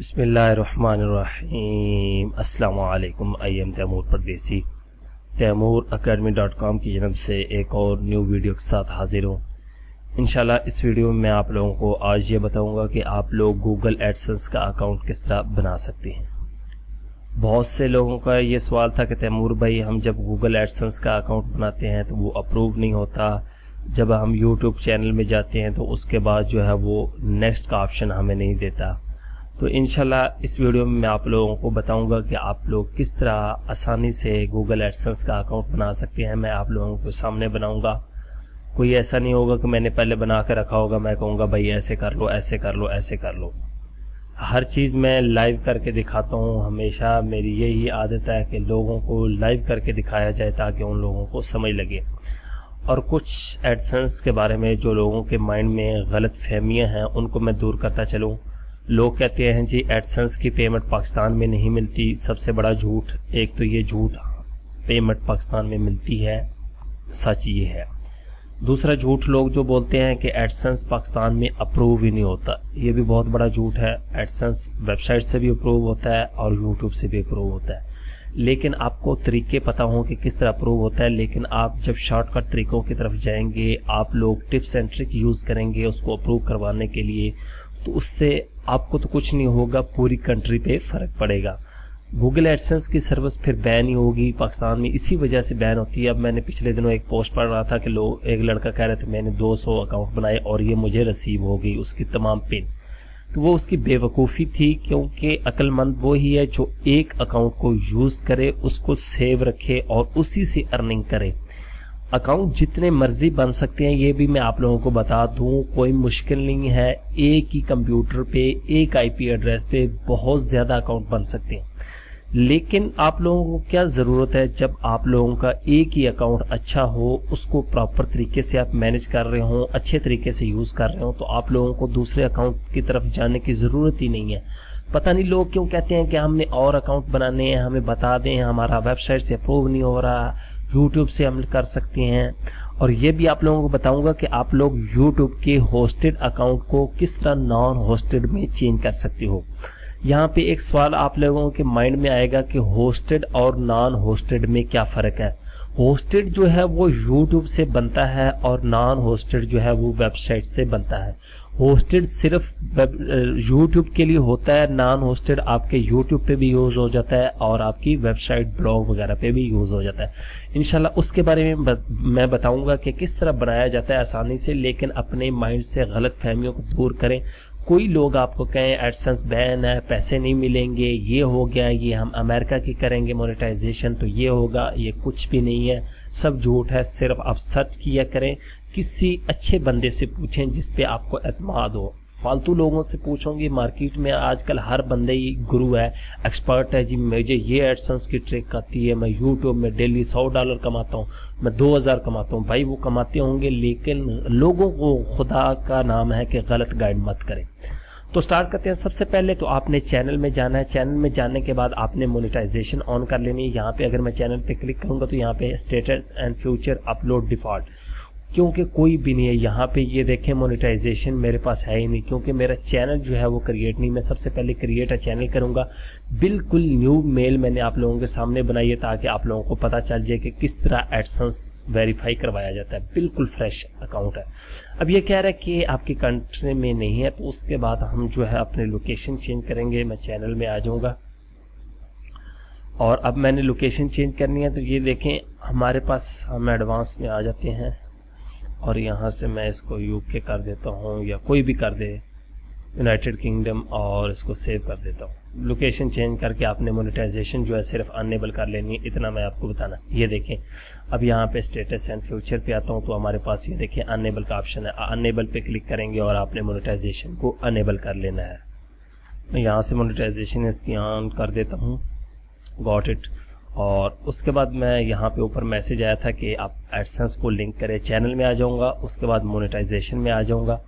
बिस्मिल्लाहिर्रहमानिर्रहीम। अस्सलाम वालेकुम। आई एम तैमूर परदेसी। तैमूरacademy.com की जानब से एक और न्यू वीडियो के साथ हाजिर हूँ। इंशाल्लाह इस वीडियो में मैं आप लोगों को आज ये बताऊंगा कि आप लोग गूगल एडसेंस का अकाउंट किस तरह बना सकते हैं। बहुत से लोगों का ये सवाल था कि तैमूर भाई, हम जब गूगल एडसेंस का अकाउंट बनाते हैं तो वो अप्रूव नहीं होता, जब हम यूट्यूब चैनल में जाते हैं तो उसके बाद जो है वो नेक्स्ट का ऑप्शन हमें नहीं देता। तो इंशाल्लाह इस वीडियो में मैं आप लोगों को बताऊंगा कि आप लोग किस तरह आसानी से गूगल एडसेंस का अकाउंट बना सकते हैं। मैं आप लोगों को सामने बनाऊंगा। कोई ऐसा नहीं होगा कि मैंने पहले बना कर रखा होगा, मैं कहूँगा भाई ऐसे कर लो, ऐसे कर लो, ऐसे कर लो। हर चीज़ मैं लाइव करके दिखाता हूँ। हमेशा मेरी यही आदत है कि लोगों को लाइव करके दिखाया जाए ताकि उन लोगों को समझ लगे। और कुछ एडसेंस के बारे में जो लोगों के माइंड में गलत फहमियाँ हैं उनको मैं दूर करता चलूँ। लोग कहते हैं जी एडसेंस की पेमेंट पाकिस्तान में नहीं मिलती। सबसे बड़ा झूठ, एक तो ये झूठ, पेमेंट पाकिस्तान में मिलती है, सच ये है। दूसरा झूठ लोग जो बोलते हैं कि एडसेंस पाकिस्तान में अप्रूव ही नहीं होता, ये भी बहुत बड़ा झूठ है। एडसेंस वेबसाइट से भी अप्रूव होता है और यूट्यूब से भी अप्रूव होता है, लेकिन आपको तरीके पता हो कि किस तरह अप्रूव होता है। लेकिन आप जब शॉर्टकट तरीकों की तरफ जाएंगे, आप लोग टिप्स एंड ट्रिक यूज़ करेंगे उसको अप्रूव करवाने के लिए, तो उससे आपको तो कुछ नहीं होगा, पूरी कंट्री पे फ़र्क पड़ेगा। गूगल एडसेंस की सर्विस फिर बैन ही होगी पाकिस्तान में, इसी वजह से बैन होती है। अब मैंने पिछले दिनों एक पोस्ट पढ़ रहा था कि लोग, एक लड़का कह रहे थे मैंने 200 अकाउंट बनाए और ये मुझे रिसीव हो गई उसकी तमाम पिन। तो वो उसकी बेवकूफ़ी थी, क्योंकि अक्लमंद वो ही है जो एक अकाउंट को यूज़ करे, उसको सेव रखे और उसी से अर्निंग करे। अकाउंट जितने मर्जी बन सकते हैं, ये भी मैं आप लोगों को बता दूं, कोई मुश्किल नहीं है। एक ही कंप्यूटर पे, एक आईपी एड्रेस पे बहुत ज़्यादा अकाउंट बन सकते हैं। लेकिन आप लोगों को क्या ज़रूरत है, जब आप लोगों का एक ही अकाउंट अच्छा हो, उसको प्रॉपर तरीके से आप मैनेज कर रहे हो, अच्छे तरीके से यूज़ कर रहे हो, तो आप लोगों को दूसरे अकाउंट की तरफ जाने की ज़रूरत ही नहीं है। पता नहीं लोग क्यों कहते हैं कि हमने और अकाउंट बनाने हैं, हमें बता दें, हमारा वेबसाइट से अप्रूव नहीं हो रहा, यूट्यूब से हम कर सकते हैं। और ये भी आप लोगों को बताऊंगा कि आप लोग यूट्यूब के होस्टेड अकाउंट को किस तरह नॉन होस्टेड में चेंज कर सकते हो। यहाँ पे एक सवाल आप लोगों के माइंड में आएगा कि होस्टेड और नॉन होस्टेड में क्या फ़र्क है। होस्टेड जो है वो यूट्यूब से बनता है और नॉन होस्टेड जो है वो वेबसाइट से बनता है। होस्टेड सिर्फ यूट्यूब के लिए होता है, नॉन होस्टेड आपके यूट्यूब पे भी यूज़ हो जाता है और आपकी वेबसाइट, ब्लॉग वगैरह पे भी यूज़ हो जाता है। इंशाल्लाह उसके बारे में मैं बताऊंगा कि किस तरह बनाया जाता है आसानी से। लेकिन अपने माइंड से गलत फहमियों को दूर करें। कोई लोग आपको कहें एडसेंस बैन है, पैसे नहीं मिलेंगे, ये हो गया, ये हम अमेरिका की करेंगे मोनेटाइजेशन तो ये होगा, ये कुछ भी नहीं है, सब झूठ है। सिर्फ आप सर्च किया करें, किसी अच्छे बंदे से पूछें जिस पे आपको एतमाद हो। फालतू लोगों से पूछोगे, मार्केट में आजकल हर बंदे ही गुरु है, एक्सपर्ट है जी, मुझे ये एडसेंस की ट्रिक आती है, मैं यूट्यूब में डेली $100 कमाता हूँ, मैं 2000 कमाता हूँ। भाई वो कमाते होंगे, लेकिन लोगों को खुदा का नाम है कि गलत गाइड मत करें। तो स्टार्ट करते हैं। सबसे पहले तो आपने चैनल में जाना है। चैनल में जाने के बाद आपने मोनेटाइजेशन ऑन कर लेनी है। यहाँ पे अगर मैं चैनल पे क्लिक करूँगा तो यहाँ पे status and future upload default, क्योंकि कोई भी नहीं है यहाँ पे। ये देखें मोनेटाइजेशन मेरे पास है ही नहीं, क्योंकि मेरा चैनल जो है वो क्रिएट नहीं। मैं सबसे पहले क्रिएट अ चैनल करूँगा। बिल्कुल न्यू मेल मैंने आप लोगों के सामने बनाई है ताकि आप लोगों को पता चल जाए कि किस तरह एडसेंस वेरीफाई करवाया जाता है। बिल्कुल फ्रेश अकाउंट है। अब ये कह रहा है कि आपकी कंट्री में नहीं है, तो उसके बाद हम जो है अपने लोकेशन चेंज करेंगे। मैं चैनल में आ जाऊँगा और अब मैंने लोकेशन चेंज करनी है। तो ये देखें हमारे पास, हम एडवांस में आ जाते हैं और यहाँ से मैं इसको यूके कर देता हूँ या कोई भी कर दे, यूनाइटेड किंगडम, और इसको सेव कर देता हूँ। लोकेशन चेंज करके आपने मोनेटाइजेशन जो है सिर्फ अनेबल कर लेनी है, इतना मैं आपको बताना। ये देखें अब यहाँ पे स्टेटस एंड फ्यूचर पे आता हूँ तो हमारे पास ये देखें अनेबल का ऑप्शन है। अनेबल पे क्लिक करेंगे और आपने मोनेटाइजेशन को अनेबल कर लेना है। मैं यहाँ से मोनेटाइजेशन इसकी ऑन कर देता हूँ, गॉट इट। और उसके बाद मैं यहाँ पे ऊपर मैसेज आया था कि आप एडसेंस को लिंक करें। चैनल में आ जाऊँगा, उसके बाद मोनेटाइजेशन में आ जाऊँगा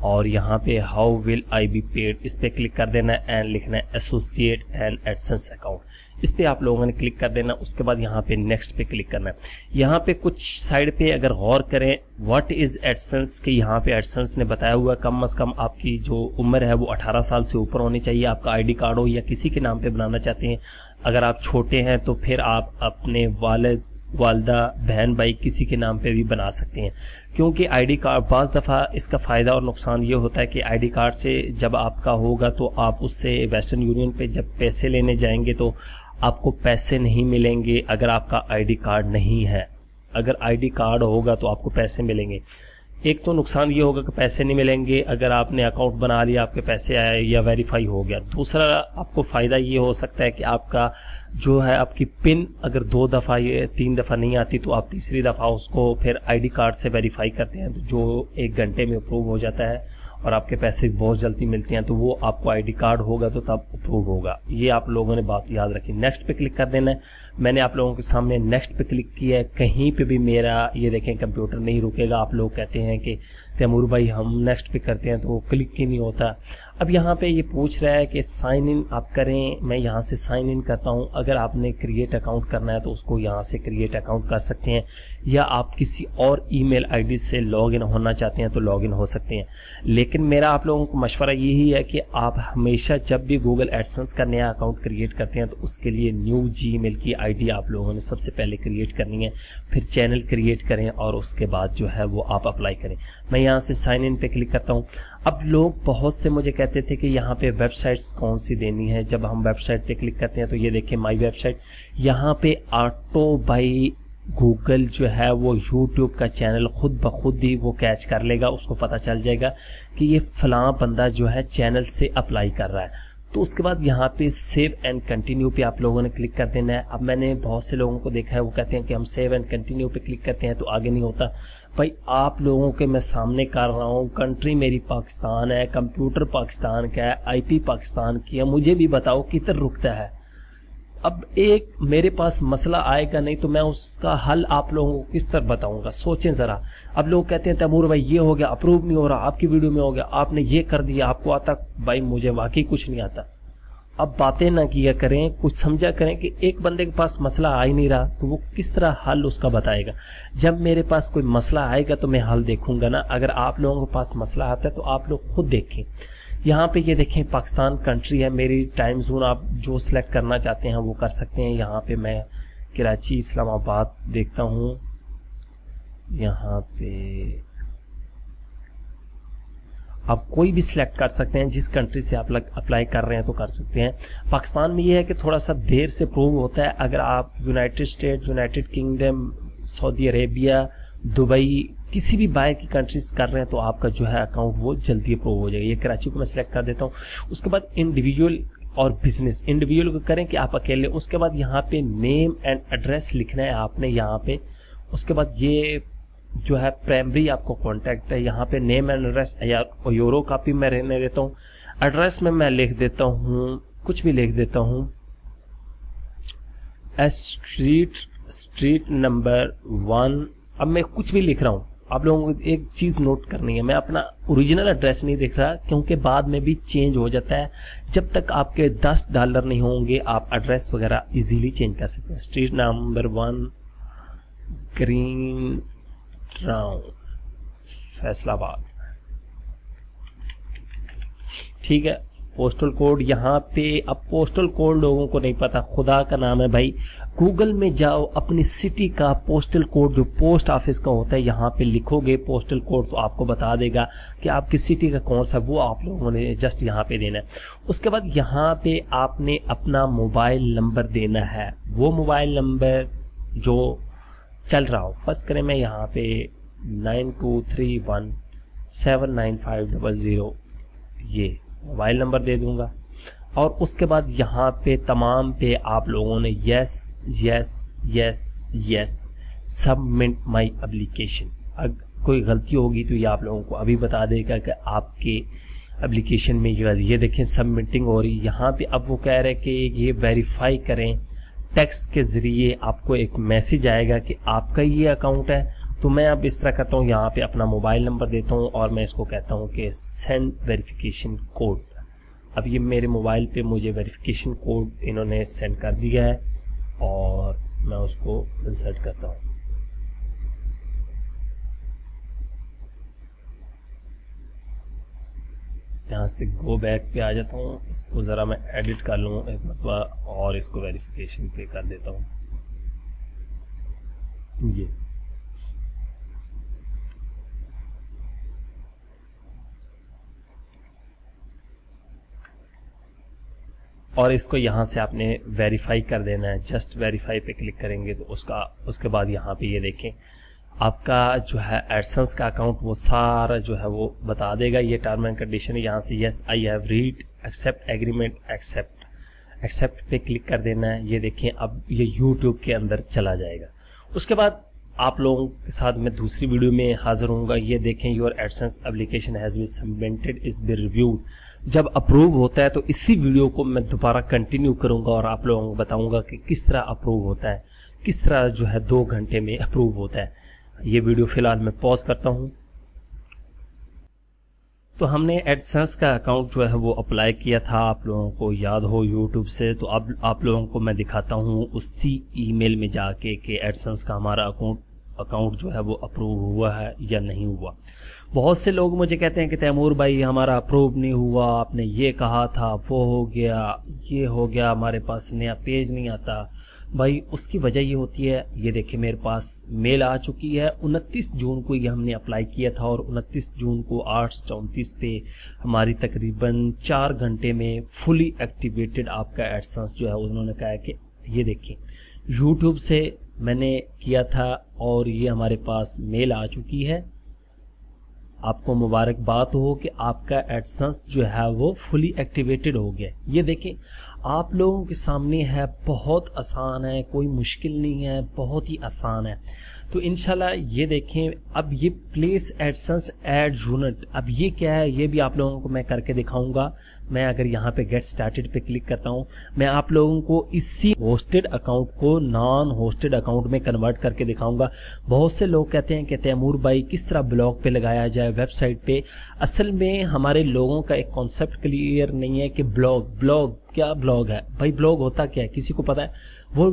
और यहाँ पे how will I be paid इस पे क्लिक कर देना है एंड लिखना है एसोसिएट एंड एडसेंस अकाउंट, इस पे आप लोगों ने क्लिक कर देना। उसके बाद यहाँ पे नेक्स्ट पे क्लिक करना है। यहाँ पे कुछ साइड पे अगर गौर करें व्हाट इज एडसेंस के, यहाँ पे एडसेंस ने बताया हुआ कम से कम आपकी जो उम्र है वो 18 साल से ऊपर होनी चाहिए, आपका आईडी कार्ड हो या किसी के नाम पे बनाना चाहते हैं। अगर आप छोटे हैं तो फिर आप अपने वालिद वालदा बहन भाई किसी के नाम पे भी बना सकते हैं, क्योंकि आईडी कार्ड बाज़ दफ़ा इसका फ़ायदा और नुकसान ये होता है कि आईडी कार्ड से जब आपका होगा तो आप उससे वेस्टर्न यूनियन पे जब पैसे लेने जाएंगे तो आपको पैसे नहीं मिलेंगे अगर आपका आईडी कार्ड नहीं है। अगर आईडी कार्ड होगा तो आपको पैसे मिलेंगे। एक तो नुकसान ये होगा कि पैसे नहीं मिलेंगे अगर आपने अकाउंट बना लिया, आपके पैसे आए या वेरीफाई हो गया। दूसरा आपको फ़ायदा ये हो सकता है कि आपका जो है आपकी पिन अगर 2 दफ़ा या 3 दफ़ा नहीं आती तो आप तीसरी दफ़ा उसको फिर आईडी कार्ड से वेरीफाई करते हैं तो जो 1 घंटे में अप्रूव हो जाता है और आपके पैसे बहुत जल्दी मिलते हैं, तो वो आपको आईडी कार्ड होगा तो तब अप्रूव होगा। ये आप लोगों ने बात याद रखी। नेक्स्ट पे क्लिक कर देना है। मैंने आप लोगों के सामने नेक्स्ट पे क्लिक किया है, कहीं पे भी मेरा ये देखें कंप्यूटर नहीं रुकेगा। आप लोग कहते हैं कि तैमूर भाई हम नेक्स्ट पे करते हैं तो वो क्लिक ही नहीं होता। अब यहाँ पे ये पूछ रहा है कि साइन इन आप करें, मैं यहाँ से साइन इन करता हूँ। अगर आपने क्रिएट अकाउंट करना है तो उसको यहाँ से क्रिएट अकाउंट कर सकते हैं, या आप किसी और ईमेल आईडी से लॉगिन होना चाहते हैं तो लॉगिन हो सकते हैं। लेकिन मेरा आप लोगों को मशवरा यही है कि आप हमेशा जब भी गूगल एडसेंस का नया अकाउंट क्रिएट करते हैं तो उसके लिए न्यू जीमेल की आईडी आप लोगों ने सबसे पहले क्रिएट करनी है, फिर चैनल क्रिएट करें और उसके बाद जो है वो आप अप्लाई करें। मैं यहाँ से साइन इन पे क्लिक करता हूँ। अब लोग बहुत से मुझे कहते थे कि यहाँ पे वेबसाइट्स कौन सी देनी है। जब हम वेबसाइट पे क्लिक करते हैं तो ये देखिए माई वेबसाइट, यहाँ पे ऑटो बाई गूगल जो है वो यूट्यूब का चैनल खुद ब खुद ही वो कैच कर लेगा, उसको पता चल जाएगा कि ये फलां बंदा जो है चैनल से अप्लाई कर रहा है। तो उसके बाद यहाँ पे सेव एंड कंटिन्यू पे आप लोगों ने क्लिक कर देना है। अब मैंने बहुत से लोगों को देखा है वो कहते हैं कि हम सेव एंड कंटिन्यू पे क्लिक करते हैं तो आगे नहीं होता। भाई आप लोगों के मैं सामने कर रहा हूँ, कंट्री मेरी पाकिस्तान है, कंप्यूटर पाकिस्तान का है, आईपी पाकिस्तान की है, मुझे भी बताओ किधर रुकता है। अब एक मेरे पास मसला आएगा नहीं तो मैं उसका हल आप लोगों को किस तरह बताऊंगा, सोचें ज़रा। अब लोग कहते हैं तैमूर भाई ये हो गया, अप्रूव नहीं हो रहा, आपकी वीडियो में हो गया, आपने ये कर दिया, आपको आता। भाई मुझे वाकई कुछ नहीं आता। अब बातें ना किया करें, कुछ समझा करें कि एक बंदे के पास मसला आ ही नहीं रहा तो वो किस तरह हल उसका बताएगा। जब मेरे पास कोई मसला आएगा तो मैं हल देखूंगा ना। अगर आप लोगों के पास मसला आता है तो आप लोग खुद देखें। यहाँ पे ये देखें पाकिस्तान कंट्री है, मेरी टाइम जोन आप जो सिलेक्ट करना चाहते हैं वो कर सकते हैं। यहाँ पे मैं कराची इस्लामाबाद देखता हूँ। यहाँ पे आप कोई भी सिलेक्ट कर सकते हैं, जिस कंट्री से आप अप्लाई कर रहे हैं तो कर सकते हैं। पाकिस्तान में ये है कि थोड़ा सा देर से प्रूव होता है। अगर आप United state, United kingdom, Saudi Arabia, Dubai किसी भी बाहर की कंट्रीज कर रहे हैं तो आपका जो है अकाउंट वो जल्दी अप्रूव हो जाएगा। ये कराची को मैं सिलेक्ट कर देता हूँ। उसके बाद इंडिविजुअल और बिजनेस, इंडिविजुअल को करें कि आप अकेले। उसके बाद यहाँ पे नेम एंड एड्रेस लिखना है आपने यहाँ पे। उसके बाद ये जो है प्राइमरी आपको कॉन्टैक्ट है, यहाँ पे नेम एंड एड्रेस या यूरो कॉपी मैं रहने देता हूँ। एड्रेस में मैं लिख देता हूँ, कुछ भी लिख देता हूँ, स्ट्रीट नंबर 1। अब मैं कुछ भी लिख रहा हूँ। आप लोगों को एक चीज़ नोट करनी है, मैं अपना ओरिजिनल एड्रेस नहीं दिख रहा क्योंकि बाद में भी चेंज हो जाता है। जब तक आपके $10 नहीं होंगे आप एड्रेस वगैरह इजीली चेंज कर सकते हैं। Street number 1 green town Faisalabad, ठीक है। पोस्टल कोड यहाँ पे, अब पोस्टल कोड लोगों को नहीं पता, खुदा का नाम है भाई, गूगल में जाओ, अपनी सिटी का पोस्टल कोड जो पोस्ट ऑफिस का होता है यहाँ पे लिखोगे पोस्टल कोड तो आपको बता देगा कि आपकी सिटी का कौन सा, वो आप लोगों ने जस्ट यहाँ पे देना है। उसके बाद यहाँ पे आपने अपना मोबाइल नंबर देना है, वो मोबाइल नंबर जो चल रहा हो। फर्स्ट करें मैं यहाँ पे 9231795000 ये मोबाइल नंबर दे दूंगा। और उसके बाद यहाँ पे तमाम पे आप लोगों ने yes yes yes yes submit my application. अगर कोई गलती होगी तो ये आप लोगों को अभी बता देगा कि आपके एप्लीकेशन में ये देखें सबमिटिंग हो रही। यहाँ पे अब वो कह रहे हैं कि ये वेरीफाई करें, टेक्स्ट के ज़रिए आपको एक मैसेज आएगा कि आपका ये अकाउंट है तो मैं अब इस तरह करता हूँ, यहाँ पे अपना मोबाइल नंबर देता हूँ और मैं इसको कहता हूँ कि सेंड वेरिफिकेशन कोड। अब ये मेरे मोबाइल पे मुझे वेरिफिकेशन कोड इन्होंने सेंड कर दिया है और मैं उसको इंसर्ट करता हूँ। यहाँ से गो बैक पे आ जाता हूँ, इसको ज़रा मैं एडिट कर लूँ एक मरतबा और इसको वेरिफिकेशन पे कर देता हूँ। ये और इसको यहाँ से आपने वेरीफाई कर देना है। जस्ट वेरीफाई पे क्लिक करेंगे तो उसके बाद यहाँ पे ये देखें आपका जो है एडसेंस का अकाउंट वो सारा जो है वो बता देगा। ये टर्म एंड कंडीशन है, यहाँ से yes I have read, accept agreement, accept पे क्लिक कर देना है। ये देखें अब ये यूट्यूब के अंदर चला जाएगा। उसके बाद आप लोगों के साथ मैं दूसरी वीडियो में हाजिर होऊंगा। ये देखें your AdSense application has been submitted is be reviewed. जब अप्रूव होता है तो इसी वीडियो को मैं दोबारा कंटिन्यू करूंगा और आप लोगों को बताऊंगा कि किस तरह अप्रूव होता है, किस तरह जो है 2 घंटे में अप्रूव होता है। ये वीडियो फिलहाल मैं पॉज करता हूं। तो हमने एडसेंस का अकाउंट जो है वो अप्लाई किया था, आप लोगों को याद हो यूट्यूब से। तो अब आप लोगों को मैं दिखाता हूं उसी ईमेल में जाके कि एडसेंस का हमारा अकाउंट जो है वो अप्रूव हुआ है या नहीं हुआ। बहुत से लोग मुझे कहते हैं कि तैमूर भाई हमारा अप्रूव नहीं हुआ, आपने ये कहा था, वो हो गया, ये हो गया, हमारे पास नया पेज नहीं आता। भाई उसकी वजह ये होती है, ये देखिए मेरे पास मेल आ चुकी है। 29 जून को ये हमने अप्लाई किया था और 29 जून को 8:34 पे हमारी तकरीबन 4 घंटे में फुली एक्टिवेटेड आपका एडसेंस जो है उन्होंने कहा है कि ये देखिए यूट्यूब से मैंने किया था और ये हमारे पास मेल आ चुकी है। आपको मुबारकबाद हो कि आपका एडसेंस जो है वो फुली एक्टिवेटेड हो गया। ये देखें आप लोगों के सामने है, बहुत आसान है, कोई मुश्किल नहीं है, बहुत ही आसान है। तो इंशाल्लाह ये देखें अब ये प्लेस एडसेंस एड यूनिट, अब ये क्या है ये भी आप लोगों को मैं करके दिखाऊंगा। मैं अगर यहाँ पे गेट स्टार्टेड पे क्लिक करता हूँ, मैं आप लोगों को इसी होस्टेड अकाउंट को नॉन होस्टेड अकाउंट में कन्वर्ट करके दिखाऊंगा। बहुत से लोग कहते हैं कि तैमूर भाई किस तरह ब्लॉग पे लगाया जाए वेबसाइट पे। असल में हमारे लोगों का एक कॉन्सेप्ट क्लियर नहीं है कि ब्लॉग क्या ब्लॉग है। भाई ब्लॉग होता क्या है किसी को पता है? वो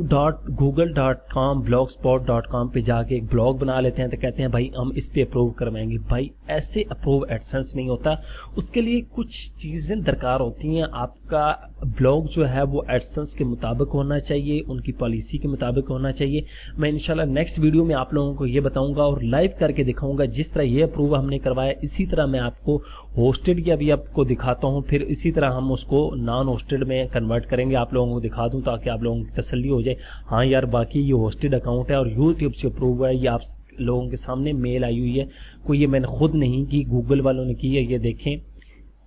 .google.com blogspot.com पे जाके एक ब्लॉग बना लेते हैं तो कहते हैं भाई हम इस पे अप्रूव करवाएंगे। भाई ऐसे अप्रूव एडसेंस नहीं होता, उसके लिए कुछ चीज़ें दरकार होती हैं। आपका ब्लॉग जो है वो एडसेंस के मुताबिक होना चाहिए, उनकी पॉलिसी के मुताबिक होना चाहिए। मैं इंशाल्लाह नेक्स्ट वीडियो में आप लोगों को ये बताऊंगा और लाइव करके दिखाऊंगा। जिस तरह ये अप्रूव हमने करवाया इसी तरह मैं आपको होस्टेड की अभी आपको दिखाता हूँ, फिर इसी तरह हम उसको नॉन होस्टेड में कन्वर्ट करेंगे, आप लोगों को दिखा दूँ ताकि आप लोगों की तसल्ली हो जाए। हाँ यार बाकी ये होस्टेड अकाउंट है और यूट्यूब से अप्रूव है। ये आप लोगों के सामने मेल आई हुई है, कोई ये मैंने खुद नहीं की, गूगल वालों ने की है। ये देखें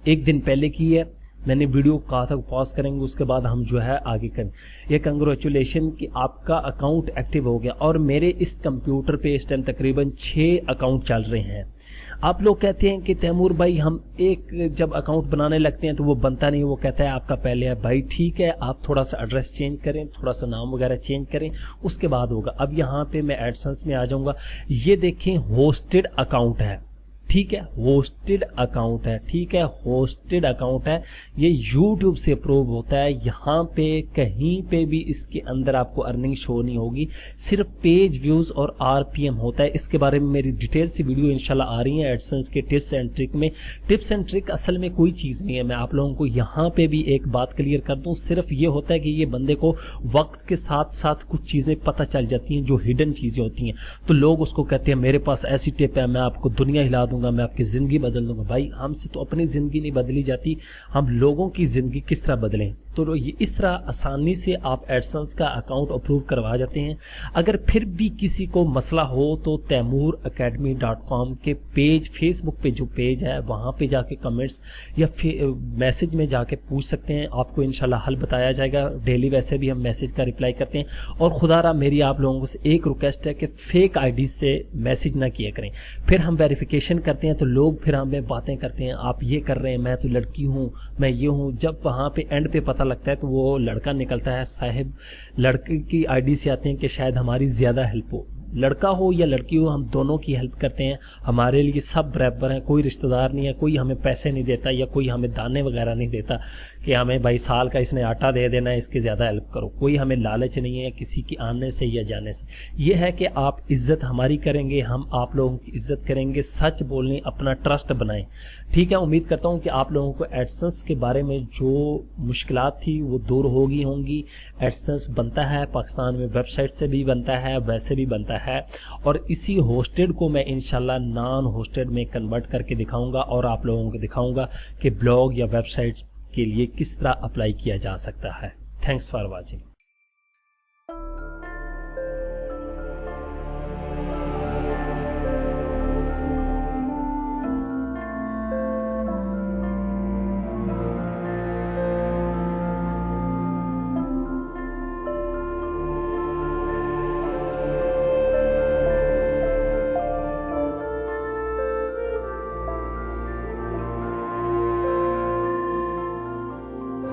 1 दिन पहले की है। मैंने वीडियो कहा था पॉज करेंगे, उसके बाद हम जो है आगे करें। ये कंग्रेचुलेशन कि आपका अकाउंट एक्टिव हो गया। और मेरे इस कंप्यूटर पे इस टाइम तकरीबन 6 अकाउंट चल रहे हैं। आप लोग कहते हैं कि तैमूर भाई हम एक जब अकाउंट बनाने लगते हैं तो वो बनता नहीं, वो कहता है आपका पहले है। भाई ठीक है, आप थोड़ा सा एड्रेस चेंज करें, थोड़ा सा नाम वगैरह चेंज करें, उसके बाद होगा। अब यहाँ पे मैं एडसेंस में आ जाऊंगा। ये देखें होस्टेड अकाउंट है, ठीक है, होस्टेड अकाउंट है, ठीक है, होस्टेड अकाउंट है। ये YouTube से अप्रूव होता है। यहाँ पे कहीं पे भी इसके अंदर आपको अर्निंग शो नहीं होगी, सिर्फ पेज व्यूज और RPM होता है। इसके बारे में मेरी डिटेल सी वीडियो इंशाल्लाह आ रही है एडसेंस के टिप्स एंड ट्रिक में। टिप्स एंड ट्रिक असल में कोई चीज़ नहीं है। मैं आप लोगों को यहाँ पे भी एक बात क्लियर कर दूँ, सिर्फ ये होता है कि ये बंदे को वक्त के साथ साथ कुछ चीज़ें पता चल जाती हैं जो हिडन चीज़ें होती हैं। तो लोग उसको कहते हैं मेरे पास ऐसी टिप है, मैं आपको दुनिया हिला दूंगा, मैं आपकी जिंदगी बदल दूंगा। भाई हमसे तो अपनी जिंदगी नहीं बदली जाती, हम लोगों की जिंदगी किस तरह बदलें। तो ये इस तरह आसानी से आप एडसेंस का अकाउंट अप्रूव करवा जाते हैं। अगर फिर भी किसी को मसला हो तो taimooracademy.com के पेज, फेसबुक पे जो पेज है वहाँ पे जाके कमेंट्स या मैसेज में जाके पूछ सकते हैं, आपको इंशाल्लाह हल बताया जाएगा। डेली वैसे भी हम मैसेज का रिप्लाई करते हैं। और खुदारा मेरी आप लोगों से एक रिक्वेस्ट है कि फेक आईडी से मैसेज ना किया करें। फिर हम वेरिफिकेशन करते हैं तो लोग फिर हमें बातें करते हैं, आप ये कर रहे हैं, मैं तो लड़की हूँ, मैं ये हूँ। जब वहाँ पे एंड पे पता लगता है तो वो लड़का निकलता है, साहिब लड़के की आईडी से आते हैं कि शायद हमारी ज़्यादा हेल्प हो। लड़का हो या लड़की हो, हम दोनों की हेल्प करते हैं। हमारे लिए सब बराबर हैं, कोई रिश्तेदार नहीं है, कोई हमें पैसे नहीं देता या कोई हमें दाने वगैरह नहीं देता कि हमें भाई साल का इसने आटा दे देना है, इसकी ज़्यादा हेल्प करो। कोई हमें लालच नहीं है किसी की आने से या जाने से। ये है कि आप इज्जत हमारी करेंगे, हम आप लोगों की इज्जत करेंगे, सच बोलने, अपना ट्रस्ट बनाएं। ठीक है, उम्मीद करता हूँ कि आप लोगों को एडसेंस के बारे में जो मुश्किलात थी वो दूर होंगी। एडसेंस बनता है पाकिस्तान में, वेबसाइट से भी बनता है, वैसे भी बनता है, और इसी होस्टेड को मैं इंशाल्लाह नॉन होस्टेड में कन्वर्ट करके दिखाऊंगा और आप लोगों को दिखाऊंगा कि ब्लॉग या वेबसाइट के लिए किस तरह अप्लाई किया जा सकता है। Thanks for watching.